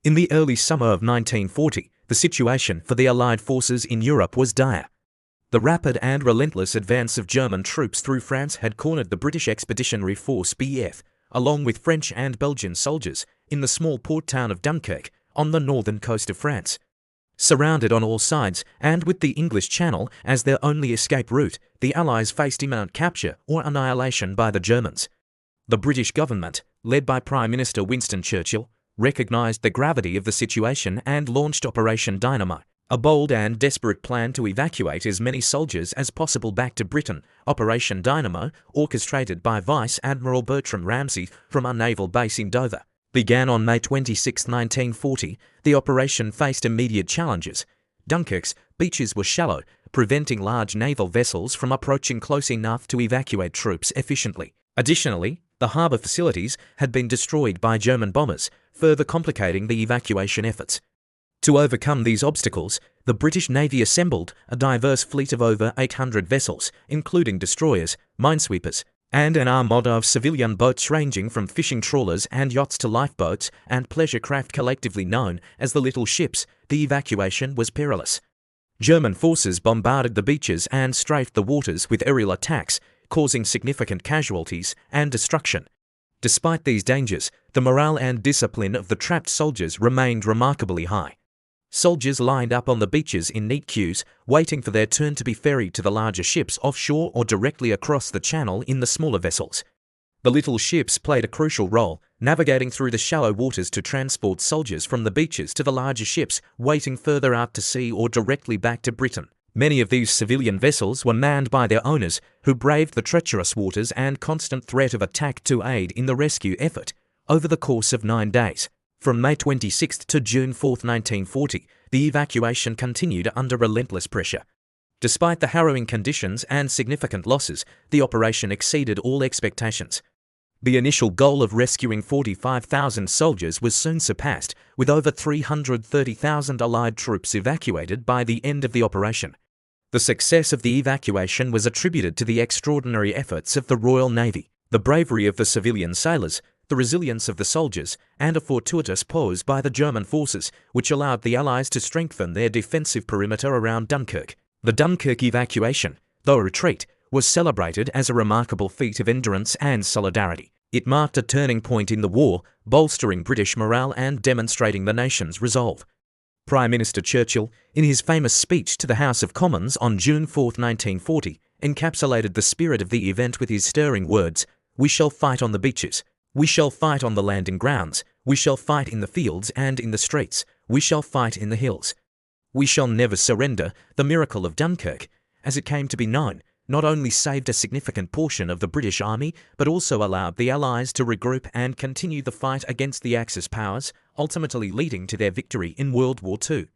In the early summer of 1940, the situation for the Allied forces in Europe was dire. The rapid and relentless advance of German troops through France had cornered the British Expeditionary Force (BF), along with French and Belgian soldiers, in the small port town of Dunkirk, on the northern coast of France. Surrounded on all sides, and with the English Channel as their only escape route, the Allies faced imminent capture or annihilation by the Germans. The British government, led by Prime Minister Winston Churchill, recognised the gravity of the situation and launched Operation Dynamo, a bold and desperate plan to evacuate as many soldiers as possible back to Britain. Operation Dynamo, orchestrated by Vice Admiral Bertram Ramsay from a naval base in Dover, began on May 26, 1940. The operation faced immediate challenges. Dunkirk's beaches were shallow, preventing large naval vessels from approaching close enough to evacuate troops efficiently. Additionally, the harbour facilities had been destroyed by German bombers, further complicating the evacuation efforts. To overcome these obstacles, the British Navy assembled a diverse fleet of over 800 vessels, including destroyers, minesweepers, and an armada of civilian boats ranging from fishing trawlers and yachts to lifeboats and pleasure craft collectively known as the Little Ships. The evacuation was perilous. German forces bombarded the beaches and strafed the waters with aerial attacks, causing significant casualties and destruction. Despite these dangers, the morale and discipline of the trapped soldiers remained remarkably high. Soldiers lined up on the beaches in neat queues, waiting for their turn to be ferried to the larger ships offshore or directly across the channel in the smaller vessels. The little ships played a crucial role, navigating through the shallow waters to transport soldiers from the beaches to the larger ships waiting further out to sea or directly back to Britain. Many of these civilian vessels were manned by their owners, who braved the treacherous waters and constant threat of attack to aid in the rescue effort. Over the course of 9 days, from May 26 to June 4, 1940, the evacuation continued under relentless pressure. Despite the harrowing conditions and significant losses, the operation exceeded all expectations. The initial goal of rescuing 45,000 soldiers was soon surpassed, with over 330,000 Allied troops evacuated by the end of the operation. The success of the evacuation was attributed to the extraordinary efforts of the Royal Navy, the bravery of the civilian sailors, the resilience of the soldiers, and a fortuitous pause by the German forces, which allowed the Allies to strengthen their defensive perimeter around Dunkirk. The Dunkirk evacuation, though a retreat, was celebrated as a remarkable feat of endurance and solidarity. It marked a turning point in the war, bolstering British morale and demonstrating the nation's resolve. Prime Minister Churchill, in his famous speech to the House of Commons on June 4, 1940, encapsulated the spirit of the event with his stirring words, "We shall fight on the beaches. We shall fight on the landing grounds. We shall fight in the fields and in the streets. We shall fight in the hills. We shall never surrender." The miracle of Dunkirk, as it came to be known, not only saved a significant portion of the British Army, but also allowed the Allies to regroup and continue the fight against the Axis powers, ultimately leading to their victory in World War II.